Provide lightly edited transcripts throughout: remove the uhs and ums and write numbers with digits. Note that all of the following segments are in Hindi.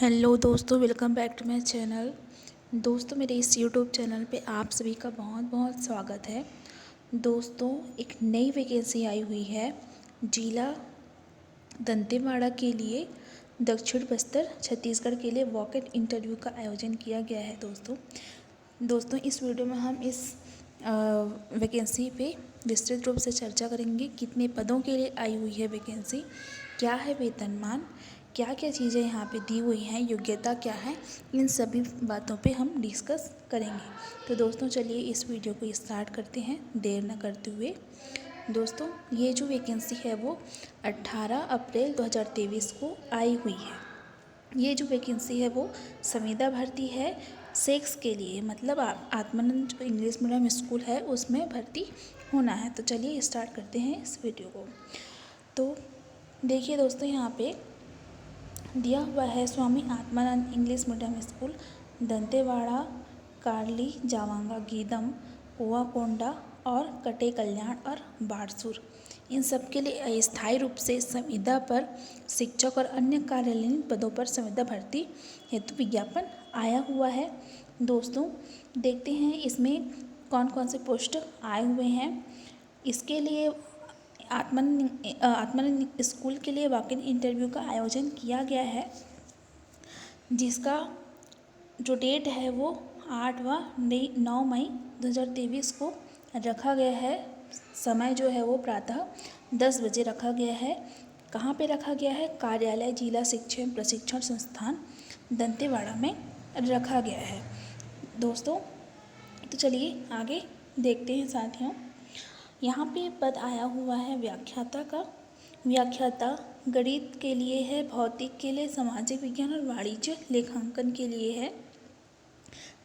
हेलो दोस्तों, welcome back to my channel. दोस्तों, मेरे इस यूट्यूब चैनल पे आप सभी का बहुत बहुत स्वागत है। दोस्तों, एक नई वैकेंसी आई हुई है जिला दंतेवाड़ा के लिए। दक्षिण बस्तर छत्तीसगढ़ के लिए वॉक इन इंटरव्यू का आयोजन किया गया है। दोस्तों इस वीडियो में हम इस वैकेंसी पे विस्तृत रूप से चर्चा करेंगे। कितने पदों के लिए आई हुई है वैकेंसी, क्या है वेतनमान, क्या क्या चीज़ें यहाँ पे दी हुई हैं, योग्यता क्या है, इन सभी बातों पे हम डिस्कस करेंगे। तो दोस्तों चलिए इस वीडियो को स्टार्ट करते हैं देर न करते हुए। दोस्तों, ये जो वैकेंसी है वो 18 अप्रैल 2023 को आई हुई है। ये जो वैकेंसी है वो संविदा भर्ती है सेक्स के लिए, मतलब आत्मानंद जो इंग्लिश मीडियम स्कूल है उसमें भर्ती होना है। तो चलिए स्टार्ट करते हैं इस वीडियो को। तो देखिए दोस्तों, यहाँ पे दिया हुआ है Swami Atmanand English medium school Dantewada, Karli, Jawanga, Geedam, Kuakonda और कटे कल्याण और बारसूर, इन सब के लिए अस्थायी रूप से संविदा पर शिक्षक और अन्य कार्यालयीन पदों पर संविदा भर्ती हेतु विज्ञापन आया हुआ है। दोस्तों देखते हैं इसमें कौन कौन से पोस्ट आए हुए हैं। इसके लिए आत्मानंद स्कूल के लिए वॉक इन इंटरव्यू का आयोजन किया गया है, जिसका जो डेट है वो 9 मई 2023 को रखा गया है। समय जो है वो प्रातः 10 बजे रखा गया है। कहाँ पे रखा गया है? कार्यालय जिला शिक्षण प्रशिक्षण संस्थान दंतेवाड़ा में रखा गया है। दोस्तों तो चलिए आगे देखते हैं साथियों। यहाँ पे पद आया हुआ है व्याख्याता का। व्याख्याता गणित के लिए है, भौतिक के लिए, सामाजिक विज्ञान और वाणिज्य लेखांकन के लिए है।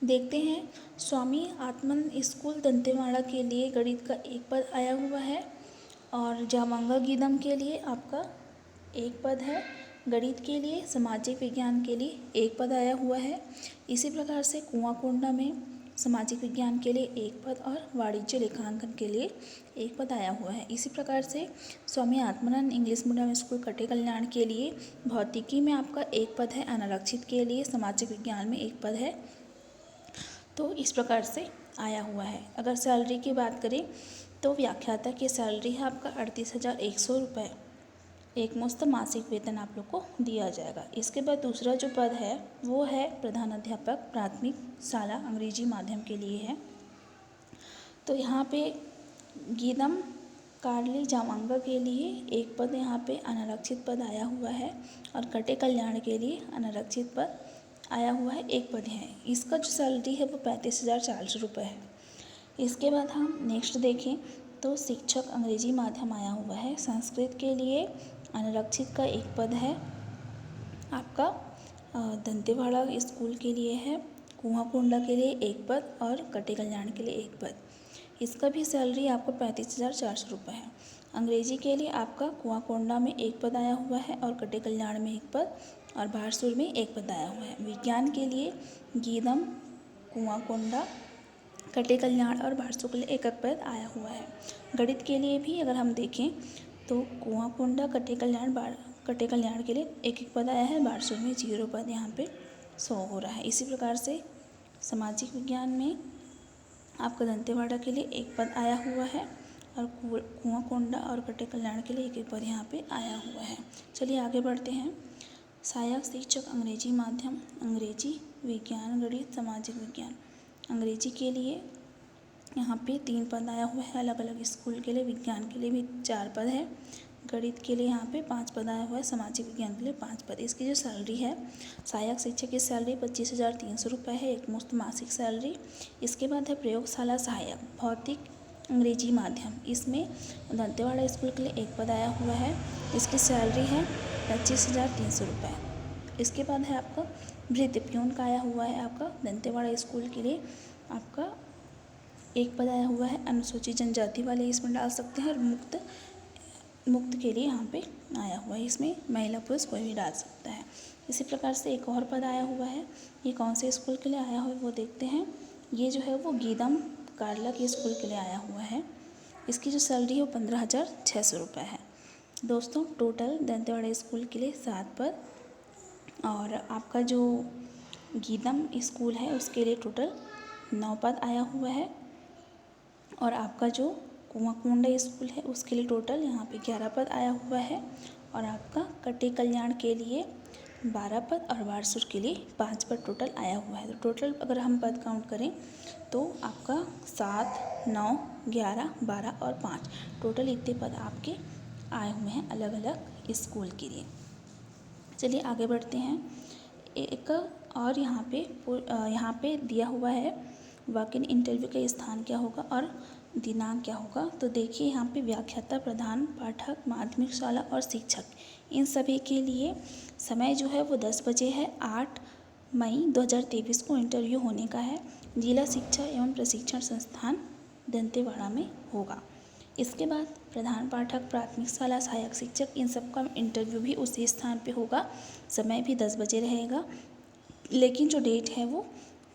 देखते हैं, स्वामी आत्मानंद स्कूल दंतेवाड़ा के लिए गणित का एक पद आया हुआ है और जावांगा गीदम के लिए आपका एक पद है। गणित के लिए, सामाजिक विज्ञान के लिए एक पद आया हुआ है। इसी प्रकार से कुआकोंडा में सामाजिक विज्ञान के लिए एक पद और वाणिज्य लेखांकन के लिए एक पद आया हुआ है। इसी प्रकार से स्वामी आत्मानंद इंग्लिश मीडियम स्कूल कटे कल्याण के लिए भौतिकी में आपका एक पद है, अनारक्षित के लिए सामाजिक विज्ञान में एक पद है। तो इस प्रकार से आया हुआ है। अगर सैलरी की बात करें तो व्याख्याता की सैलरी है आपका 38,100 रुपये, एक मुश्त मासिक वेतन आप लोग को दिया जाएगा। इसके बाद दूसरा जो पद है वो है प्रधान अध्यापक प्राथमिक शाला अंग्रेजी माध्यम के लिए है। तो यहाँ पे गीदम, कार्ली, जावांगा के लिए एक पद यहाँ पे अनारक्षित पद आया हुआ है और कटे कल्याण के लिए अनारक्षित पद आया हुआ है, एक पद है। इसका जो सैलरी है वो 35,400 रुपये है। इसके बाद हम नेक्स्ट देखें तो शिक्षक अंग्रेजी माध्यम आया हुआ है। संस्कृत के लिए अनारक्षित का एक पद है आपका, दंतेवाड़ा स्कूल के लिए है, कुआकोंडा के लिए एक पद और कटे कल्याण के लिए एक पद। इसका भी सैलरी आपको 35,400 रुपये है। अंग्रेजी के लिए आपका कुआकोंडा में एक पद आया हुआ है और कटे कल्याण में एक पद और बारसूर में एक पद आया हुआ है। विज्ञान के लिए गीदम, कुआकोंडा, कटे कल्याण और बारसूर के लिए एक एक पद आया हुआ है। गणित के लिए भी अगर हम देखें तो कुआकोंडा, कटे कल्याण के लिए एक एक पद आया है, बारसूर में 0 पद यहाँ पे शो हो रहा है। इसी प्रकार से सामाजिक विज्ञान में आपका दंतेवाड़ा के लिए एक पद आया हुआ है और कुआकोंडा और कटे कल्याण के लिए एक एक पद यहाँ पे आया हुआ है। चलिए आगे बढ़ते हैं। सहायक शिक्षक अंग्रेजी माध्यम, अंग्रेजी, विज्ञान, गणित, सामाजिक विज्ञान। अंग्रेजी के लिए यहाँ पे 3 पद आया हुआ है अलग अलग स्कूल के लिए। विज्ञान के लिए भी 4 पद है, गणित के लिए यहाँ पे 5 पद आया हुआ है, सामाजिक विज्ञान के लिए 5 पद। इसकी जो सैलरी है सहायक शिक्षक की सैलरी 25,300 रुपये है, एक मुश्त मासिक सैलरी। इसके बाद है प्रयोगशाला सहायक भौतिक अंग्रेजी माध्यम, इसमें दंतेवाड़ा स्कूल के लिए एक पद आया हुआ है। इसकी सैलरी है 25,300 रुपये। इसके बाद है आपका भृत्य प्यून का आया हुआ है आपका दंतेवाड़ा स्कूल के लिए आपका एक पद आया हुआ है। अनुसूचित जनजाति वाले इसमें डाल सकते हैं और मुक्त के लिए यहाँ पे आया हुआ है। इसमें महिला पुरुष कोई भी डाल सकता है। इसी प्रकार से एक और पद आया हुआ है, ये कौन से स्कूल के लिए आया हुआ है वो देखते हैं। ये जो है वो गीदम कार्ला के स्कूल के लिए आया हुआ है। इसकी जो सैलरी है वो 15,600 रुपये है। दोस्तों टोटल दंतेवाड़ा स्कूल के लिए 7 पद और आपका जो गीदम स्कूल है उसके लिए टोटल 9 पद आया हुआ है। और आपका जो कुआंकोंडा स्कूल है उसके लिए टोटल यहाँ पे 11 पद आया हुआ है। और आपका कटे कल्याण के लिए 12 पद और वारसूर के लिए 5 पद टोटल आया हुआ है। तो टोटल अगर हम पद काउंट करें तो आपका 7, 9, 11, 12 और 5 टोटल इतने पद आपके आए हुए हैं अलग अलग स्कूल के लिए। चलिए आगे बढ़ते हैं। एक और यहाँ पे दिया हुआ है वॉक इन इंटरव्यू का स्थान क्या होगा और दिनांक क्या होगा। तो देखिए यहाँ पे व्याख्याता, प्रधान पाठक, माध्यमिक शाला और शिक्षक, इन सभी के लिए समय जो है वो 10 बजे है। 8 मई 2023 को इंटरव्यू होने का है। जिला शिक्षा एवं प्रशिक्षण संस्थान दंतेवाड़ा में होगा। इसके बाद प्रधान पाठक, प्राथमिक शाला सहायक शिक्षक, इन सब का इंटरव्यू भी उसी स्थान पे होगा। समय भी 10 बजे रहेगा, लेकिन जो डेट है वो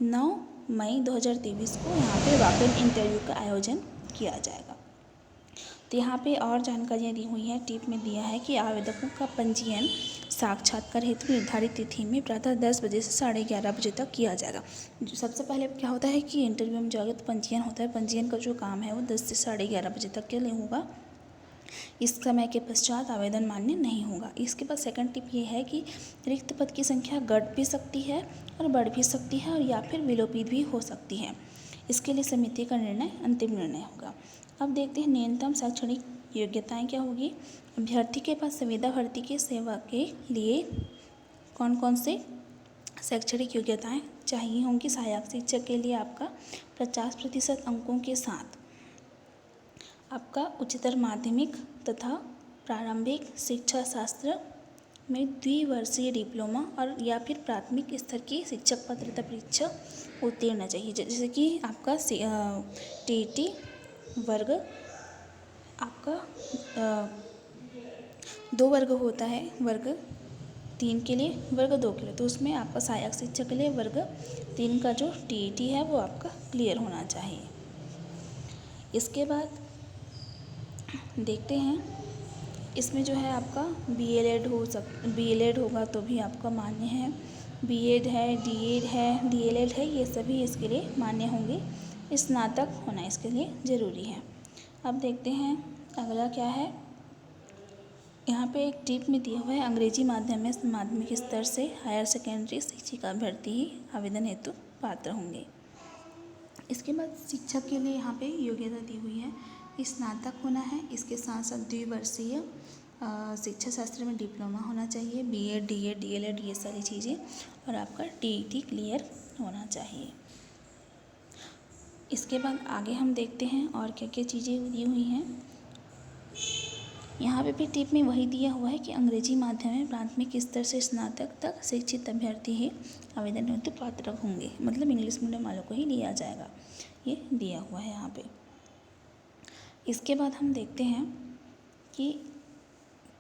9 मई 2023 को यहाँ पे वॉक इन इंटरव्यू का आयोजन किया जाएगा। तो यहाँ पे और जानकारियाँ दी हुई हैं। टिप में दिया है कि आवेदकों का पंजीयन साक्षात्कार हेतु निर्धारित तिथि में प्रातः 10 बजे से 11:30 बजे तक किया जाएगा। सबसे पहले क्या होता है कि इंटरव्यू में जाएगा तो पंजीयन होता है। पंजीयन का जो काम है वो 10 से 11:30 बजे तक के लिए होगा। इस समय के पश्चात आवेदन मान्य नहीं होगा। इसके बाद सेकंड टिप ये है कि रिक्त पद की संख्या घट भी सकती है और बढ़ भी सकती है और या फिर विलोपित भी हो सकती है। इसके लिए समिति का निर्णय अंतिम निर्णय होगा। अब देखते हैं न्यूनतम शैक्षणिक योग्यताएं क्या होगी। अभ्यर्थी के पास संविदा भर्ती की सेवा के लिए कौन कौन से शैक्षणिक योग्यताएं चाहिए होंगी। सहायक शिक्षक के लिए आपका 50% अंकों के साथ आपका उच्चतर माध्यमिक तथा प्रारंभिक शिक्षा शास्त्र में द्विवर्षीय डिप्लोमा और या फिर प्राथमिक स्तर की शिक्षक पात्रता परीक्षा उत्तीर्ण चाहिए। जैसे कि आपका टीईटी वर्ग आपका 2 वर्ग होता है, वर्ग 3 के लिए, वर्ग 2 के लिए। तो उसमें आपका सहायक शिक्षक के लिए वर्ग 3 का जो टीईटी है वो आपका क्लियर होना चाहिए। इसके बाद देखते हैं इसमें जो है आपका बीएलएड होगा तो भी आपका मान्य है। बीएड है, डीएड है, डीएलएड है, ये सभी इसके लिए मान्य होंगे। स्नातक होना इसके लिए ज़रूरी है। अब देखते हैं अगला क्या है। यहाँ पे एक टिप में दिया हुआ है अंग्रेजी माध्यम में माध्यमिक स्तर से हायर सेकेंडरी शिक्षिका अभ्यर्थी ही आवेदन हेतु पात्र होंगे। इसके बाद शिक्षक के लिए यहाँ पे योग्यता दी हुई है, स्नातक होना है। इसके साथ साथ द्विवर्षीय शिक्षा शास्त्र में डिप्लोमा होना चाहिए, बीएड, डीएड, डीएलएड, ये सारी चीज़ें, और आपका टीईटी क्लियर होना चाहिए। इसके बाद आगे हम देखते हैं और क्या क्या चीज़ें दी हुई हैं। यहाँ पे भी टिप में वही दिया हुआ है कि अंग्रेजी माध्यम में प्राथमिक स्तर से स्नातक तक शिक्षित अभ्यर्थी ही आवेदन हेतु पात्र होंगे, मतलब इंग्लिश मीडियम वालों को ही लिया जाएगा, ये दिया हुआ है यहाँ पे। इसके बाद हम देखते हैं कि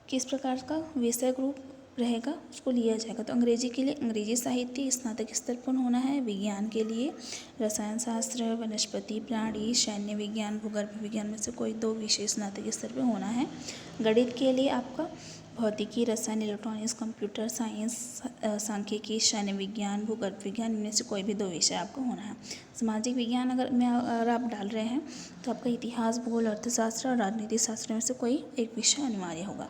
किस प्रकार का विषय ग्रुप रहेगा उसको लिया जाएगा। तो अंग्रेजी के लिए अंग्रेजी साहित्य स्नातक स्तर पर होना है। विज्ञान के लिए रसायन शास्त्र, वनस्पति, प्राणी, सैन्य विज्ञान, भूगर्भ विज्ञान में से कोई 2 विषय स्नातक स्तर पर होना है। गणित के लिए आपका भौतिकी, रसायन, इलेक्ट्रॉनिक्स, कंप्यूटर साइंस, सांख्यिकी, सैन्य विज्ञान, भूगर्भ विज्ञान, इनमें से कोई भी 2 विषय आपका होना है। सामाजिक विज्ञान अगर आप डाल रहे हैं तो आपका इतिहास, भूगोल, अर्थशास्त्र और राजनीति शास्त्र में से कोई एक विषय अनिवार्य होगा।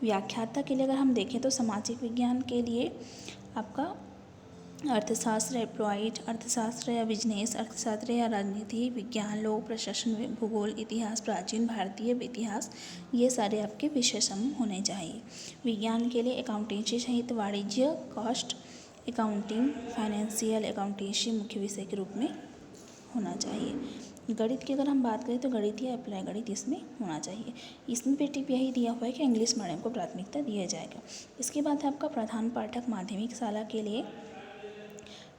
व्याख्याता के लिए अगर हम देखें तो सामाजिक विज्ञान के लिए आपका अर्थशास्त्र, एप्लॉइड अर्थशास्त्र या बिजनेस अर्थशास्त्र या राजनीति विज्ञान, लोक प्रशासन, भूगोल, इतिहास, प्राचीन भारतीय इतिहास, ये सारे आपके विषय समूह होने चाहिए। विज्ञान के लिए अकाउंटेंसी सहित वाणिज्य, कॉस्ट अकाउंटिंग, फाइनेंशियल अकाउंटेंसी मुख्य विषय के रूप में होना चाहिए। गणित की अगर हम बात करें तो गणित या अप्लाई गणित इसमें होना चाहिए। इसमें पे टिप यही दिया हुआ है कि इंग्लिश मीडियम को प्राथमिकता दिया जाएगा। इसके बाद है आपका प्रधान पाठक माध्यमिक शाला के लिए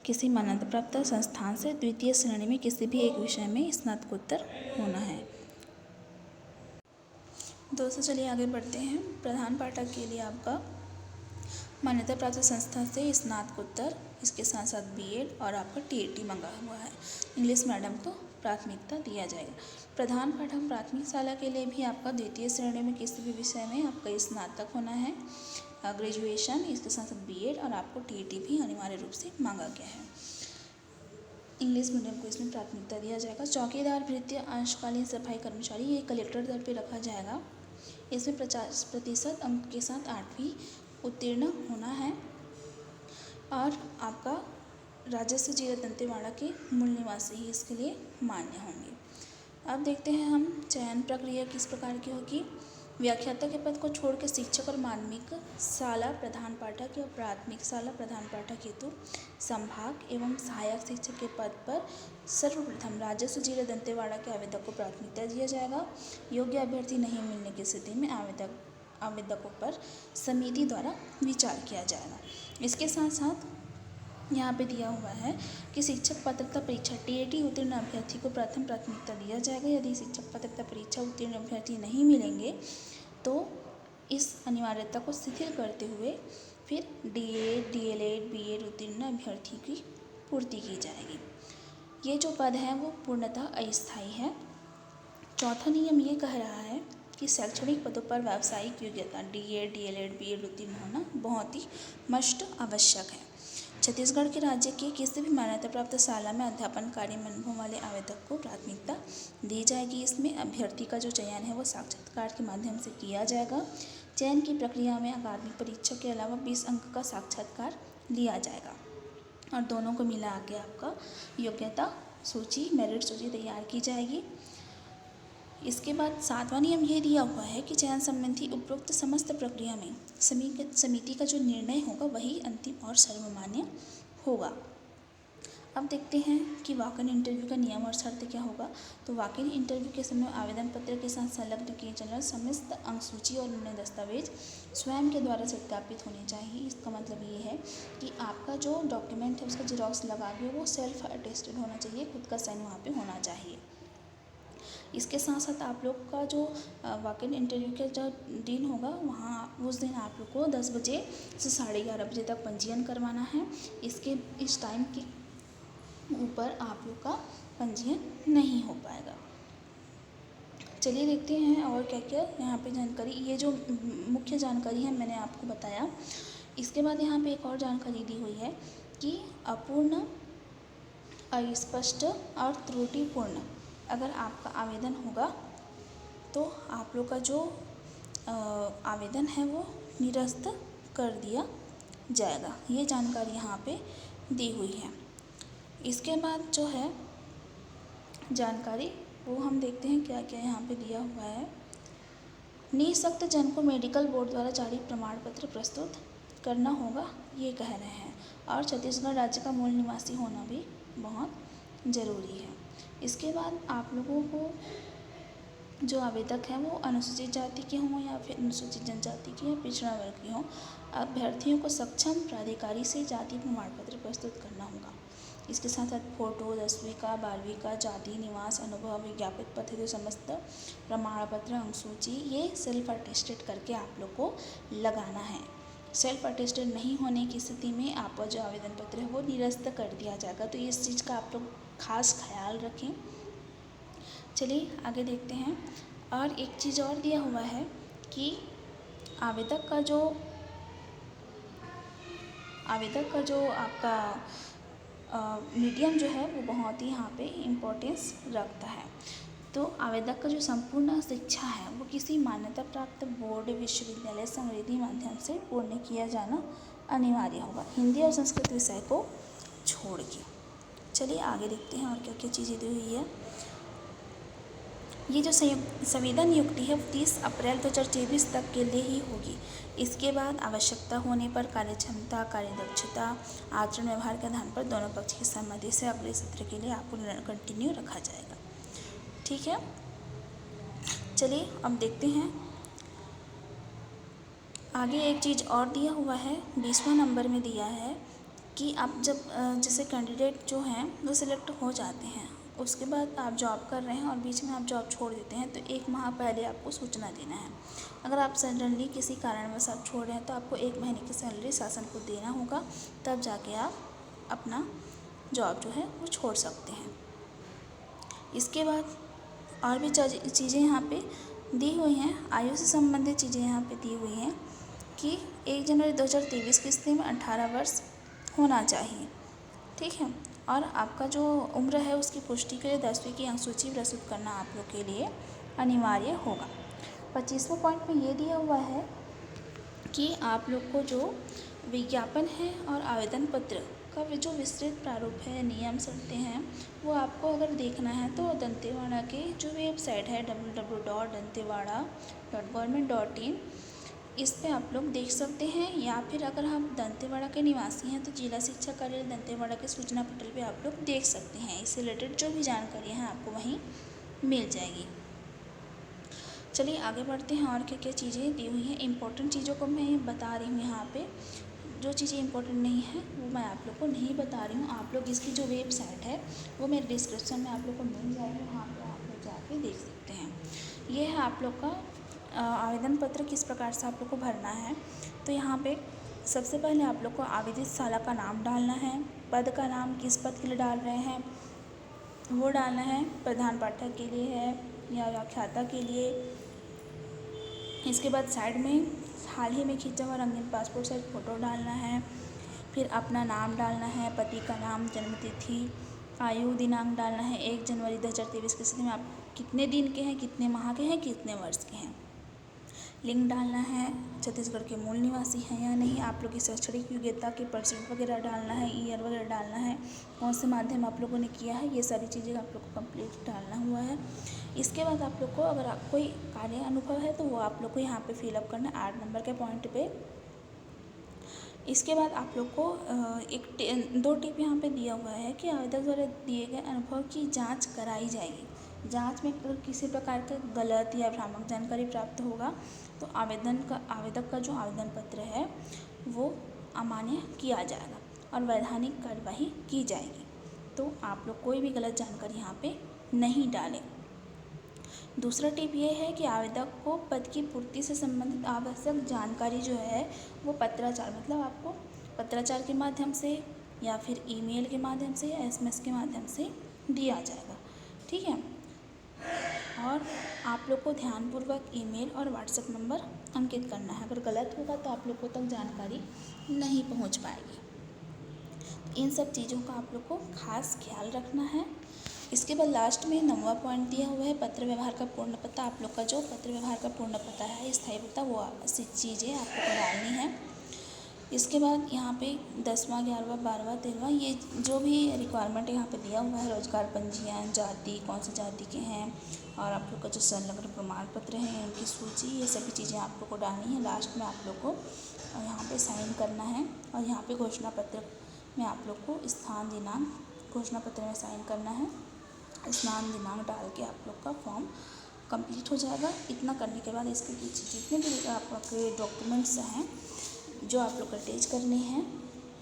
किसी मान्यता प्राप्त संस्थान से द्वितीय श्रेणी में किसी भी एक विषय में स्नातकोत्तर होना है। दोस्तों चलिए आगे बढ़ते हैं। प्रधान पाठक के लिए आपका मान्यता प्राप्त संस्था से स्नातकोत्तर, इसके साथ साथ बीएड और आपका टीईटी मंगा हुआ है। इंग्लिश मीडियम को प्राथमिकता दिया जाएगा। प्रधान पाठक प्राथमिक शाला के लिए भी आपका द्वितीय श्रेणी में किसी भी विषय में आपका स्नातक होना है। ग्रेजुएशन, इसके साथ साथ बीएड, और आपको टीईटी भी अनिवार्य रूप से मांगा गया है। इंग्लिश मीडियम को इसमें प्राथमिकता दिया जाएगा। चौकीदार, भृत्य, अंशकालीन सफाई कर्मचारी, ये कलेक्टर दर पे रखा जाएगा। इसमें 50% अंक के साथ 8वीं उत्तीर्ण होना है, और आपका राजस्व जिला दंतेवाड़ा के मूल निवासी ही इसके लिए मान्य होंगे। अब देखते हैं हम चयन प्रक्रिया किस प्रकार की होगी। व्याख्याता के पद को छोड़ के शिक्षक और माध्यमिक शाला प्रधान पाठक या प्राथमिक शाला प्रधान पाठक हेतु संभाग एवं सहायक शिक्षक के पद पर सर्वप्रथम राजस्व जिला दंतेवाड़ा के आवेदक को प्राथमिकता दिया जाएगा। योग्य अभ्यर्थी नहीं मिलने की स्थिति में आवेदकों पर समिति द्वारा विचार किया जाएगा। इसके साथ साथ यहाँ पे दिया हुआ है कि शिक्षक पात्रता परीक्षा टीईटी उत्तीर्ण अभ्यर्थी को प्रथम प्राथमिकता दिया जाएगा। यदि शिक्षक पात्रता परीक्षा उत्तीर्ण अभ्यर्थी नहीं मिलेंगे तो इस अनिवार्यता को शिथिल करते हुए फिर डीएड, डीएलएड, बीएड उत्तीर्ण अभ्यर्थी की पूर्ति की जाएगी। ये जो पद है वो पूर्णतः अस्थायी है। चौथा नियम ये कह रहा है कि शैक्षणिक पदों पर व्यावसायिक योग्यता डीएड, डीएलएड, बीएड उत्तीर्ण होना बहुत ही मस्ट आवश्यक है। छत्तीसगढ़ के राज्य के किसी भी मान्यता प्राप्त शाला में अध्यापन कार्य में अनुभव वाले आवेदक को प्राथमिकता दी जाएगी। इसमें अभ्यर्थी का जो चयन है वो साक्षात्कार के माध्यम से किया जाएगा। चयन की प्रक्रिया में अकादमिक परीक्षा के अलावा 20 अंक का साक्षात्कार लिया जाएगा, और दोनों को मिला के आपका योग्यता सूची, मेरिट सूची तैयार की जाएगी। इसके बाद 7वां नियम ये दिया हुआ है कि चयन संबंधी उपरोक्त समस्त प्रक्रिया में समिति का जो निर्णय होगा वही अंतिम और सर्वमान्य होगा। अब देखते हैं कि वॉक इन इंटरव्यू का नियम और शर्त क्या होगा। तो वॉक इन इंटरव्यू के समय आवेदन पत्र के साथ संलग्न किए जाने समस्त अंक सूची और अन्य दस्तावेज स्वयं के द्वारा सत्यापित होने चाहिए। इसका मतलब ये है कि आपका जो डॉक्यूमेंट है उसका जेरॉक्स लगा के वो सेल्फ अटेस्टेड होना चाहिए, खुद का साइन वहाँ पे होना चाहिए। इसके साथ साथ आप लोग का जो वॉक इन इंटरव्यू का जो दिन होगा वहाँ उस दिन आप लोग को 10 बजे से 11:30 बजे तक पंजीयन करवाना है। इस टाइम के ऊपर आप लोग का पंजीयन नहीं हो पाएगा। चलिए देखते हैं और क्या क्या यहाँ पे जानकारी। ये जो मुख्य जानकारी है मैंने आपको बताया। इसके बाद यहाँ पे एक और जानकारी दी हुई है कि अपूर्ण, अस्पष्ट और त्रुटिपूर्ण अगर आपका आवेदन होगा तो आप लोग का जो आवेदन है वो निरस्त कर दिया जाएगा। ये जानकारी यहाँ पे दी हुई है। इसके बाद जो है जानकारी वो हम देखते हैं क्या क्या यहाँ पे दिया हुआ है। निःशक्त जन को मेडिकल बोर्ड द्वारा जारी प्रमाण पत्र प्रस्तुत करना होगा, ये कह रहे हैं। और छत्तीसगढ़ राज्य का मूल निवासी होना भी बहुत ज़रूरी है। इसके बाद आप लोगों को जो आवेदक हैं वो अनुसूचित जाति के हों या फिर अनुसूचित जनजाति के या पिछड़ा वर्ग के हों, अभ्यर्थियों को सक्षम प्राधिकारी से जाति प्रमाण पत्र प्रस्तुत करना होगा। इसके साथ साथ फोटो, 10वीं का, 12वीं का, जाति, निवास, अनुभव, विज्ञापित पत्र, जो समस्त प्रमाण पत्र, अंकसूची, ये सेल्फ अटेस्टेड करके आप लोग को लगाना है। सेल्फ अटेस्टेड नहीं होने की स्थिति में आपका जो आवेदन पत्र है वो निरस्त कर दिया जाएगा। तो इस चीज़ का आप लोग खास ख्याल रखें। चलिए आगे देखते हैं। और एक चीज़ और दिया हुआ है कि आवेदक का जो आपका मीडियम जो है वो बहुत ही यहाँ पे इम्पोर्टेंस रखता है। तो आवेदक का जो संपूर्ण शिक्षा है वो किसी मान्यता प्राप्त बोर्ड, विश्वविद्यालय, संगीत माध्यम से पूर्ण किया जाना अनिवार्य होगा, हिंदी और संस्कृत विषय को छोड़ के। चलिए आगे देखते हैं और क्या क्या चीज़ें दी हुई है। ये जो संविदा नियुक्ति है 30 अप्रैल 2024 तक के लिए ही होगी। इसके बाद आवश्यकता होने पर कार्यक्षमता, कार्यदक्षता, आचरण व्यवहार के आधार पर दोनों पक्ष की सहमति से अगले सत्र के लिए आपको कंटिन्यू रखा जाएगा। ठीक है, चलिए अब देखते हैं आगे। एक चीज़ और दिया हुआ है 20वां नंबर में दिया है कि आप जब जैसे कैंडिडेट जो हैं वो सिलेक्ट हो जाते हैं, उसके बाद आप जॉब कर रहे हैं और बीच में आप जॉब छोड़ देते हैं तो 1 माह पहले आपको सूचना देना है। अगर आप सडनली किसी कारणवश आप छोड़ रहे हैं तो आपको 1 महीने की सैलरी शासन को देना होगा, तब जाके आप अपना जॉब जो है वो छोड़ सकते हैं। इसके बाद और भी चीज़ें यहाँ पे दी हुई हैं। आयु से संबंधित चीज़ें यहाँ पे दी हुई हैं कि 1 जनवरी 2023 की स्थिति में 18 वर्ष होना चाहिए। ठीक है, और आपका जो उम्र है उसकी पुष्टि के लिए 10वीं की अंकसूची प्रस्तुत करना आप लोग के लिए अनिवार्य होगा। 25वें पॉइंट में ये दिया हुआ है कि आप लोग को जो विज्ञापन है और आवेदन पत्र का जो विस्तृत प्रारूप है, नियम शर्तें हैं, वो आपको अगर देखना है तो दंतेवाड़ा के जो वेबसाइट है www.dantewada.government.in इस पे आप लोग देख सकते हैं, या फिर अगर हम दंतेवाड़ा के निवासी हैं तो जिला शिक्षा कार्यालय दंतेवाड़ा के सूचना पटल पे आप लोग देख सकते हैं। इससे रिलेटेड जो भी जानकारी है आपको वहीं मिल जाएगी। चलिए आगे बढ़ते हैं, और क्या क्या चीज़ें दी हुई हैं। इम्पोर्टेंट चीज़ों को मैं बता रही हूँ यहाँ पे, जो चीज़ें इंपॉर्टेंट नहीं है वो मैं आप लोग को नहीं बता रही हूँ। आप लोग इसकी जो वेबसाइट है वो मेरे डिस्क्रिप्शन में आप लोग को मिल जाएगी, वहाँ पे आप लोग जाके देख सकते हैं। ये है आप लोग का आवेदन पत्र किस प्रकार से आप लोग को भरना है। तो यहाँ पे सबसे पहले आप लोग को आवेदित साला का नाम डालना है, पद का नाम किस पद के लिए डाल रहे हैं वो डालना है, प्रधान पाठक के लिए है या व्याख्याता के लिए। इसके बाद साइड में हाल ही में खींचा हुआ रंगीन पासपोर्ट साइज फ़ोटो डालना है। फिर अपना नाम डालना है, पति का नाम, जन्मतिथि, आयु दिनांक डालना है। 1 जनवरी 2023 की स्थिति में आप कितने दिन के हैं, कितने माह के हैं, कितने वर्ष के हैं। लिंग डालना है, छत्तीसगढ़ के मूल निवासी हैं या नहीं। आप लोग की शैक्षणिक योग्यता के % वगैरह डालना है, ईयर वगैरह डालना है, कौन से माध्यम आप लोगों ने किया है, ये सारी चीज़ें आप लोग को कंप्लीट डालना हुआ है। इसके बाद आप लोग को अगर कोई कार्य अनुभव है तो वो आप लोग को यहाँ पे फिलअप करना है 8 नंबर के पॉइंट पे। इसके बाद आप लोग को 2 टिप यहाँ पे दिया हुआ है कि आवेदक द्वारा दिए गए अनुभव की जांच कराई जाएगी। जांच में अगर किसी प्रकार का गलत या भ्रामक जानकारी प्राप्त होगा तो आवेदक का जो आवेदन पत्र है वो अमान्य किया जाएगा और वैधानिक कार्यवाही की जाएगी। तो आप लोग कोई भी गलत जानकारी यहाँ पे नहीं डालें। दूसरा टिप ये है कि आवेदक को पद की पूर्ति से संबंधित आवश्यक जानकारी जो है वो पत्राचार, मतलब आपको पत्राचार के माध्यम से या फिर ईमेल के माध्यम से या SMS के माध्यम से दिया जाएगा। ठीक है, और आप लोग को ध्यानपूर्वक ईमेल और व्हाट्सएप नंबर अंकित करना है। अगर गलत होगा तो आप लोगों तक जानकारी नहीं पहुंच पाएगी। इन सब चीज़ों का आप लोग को खास ख्याल रखना है। इसके बाद लास्ट में 9वां पॉइंट दिया हुआ है पत्र व्यवहार का पूर्ण पता। आप लोग का जो पत्र व्यवहार का पूर्ण पता है, स्थायी पता, वो चीज़ें आप लोग को डालनी है। इसके बाद यहाँ पे 10वां, 11वां, 12वां, 13वां ये जो भी रिक्वायरमेंट यहाँ पे दिया हुआ है, रोजगार पंजीयन, जाति, कौन सी जाति के हैं, और आप लोग का जो संलग्न प्रमाण पत्र है उनकी सूची, ये सभी चीज़ें आप लोग को डालनी है। लास्ट में आप लोग को यहाँ पे साइन करना है और यहाँ पे घोषणा पत्र में आप लोग को स्थान दिनांक घोषणा पत्र में साइन करना है। स्नान दिनांक डाल के आप लोग का फॉर्म कंप्लीट हो जाएगा। इतना करने के बाद इसके पीछे जितने भी आपके डॉक्यूमेंट्स हैं जो आप लोग अटैच करने हैं,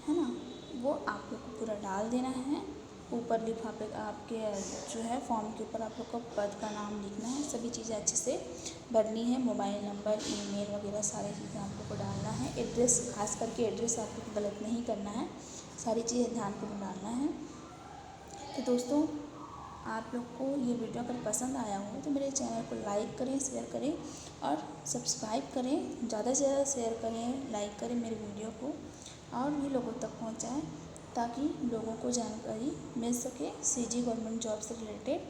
है ना, वो आप लोग को पूरा डाल देना है। ऊपर लिफाफे आपके जो है फॉर्म के ऊपर आप लोग को पद का नाम लिखना है। सभी चीज़ें अच्छे से भरनी है, मोबाइल नंबर, ईमेल वगैरह सारी चीज़ें आप लोग को डालना है। एड्रेस, खास करके एड्रेस आप लोग को गलत नहीं करना है, सारी चीज़ें ध्यानपूर्वक डालना है। तो दोस्तों, आप लोग को ये वीडियो अगर पसंद आया हो तो मेरे चैनल को लाइक करें, शेयर करें और सब्सक्राइब करें। ज़्यादा से ज़्यादा शेयर करें, लाइक करें मेरे वीडियो को और भी लोगों तक पहुंचाएं ताकि लोगों को जानकारी मिल सके CG गवर्नमेंट जॉब से रिलेटेड।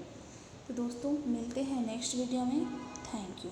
तो दोस्तों, मिलते हैं नेक्स्ट वीडियो में। Thank you.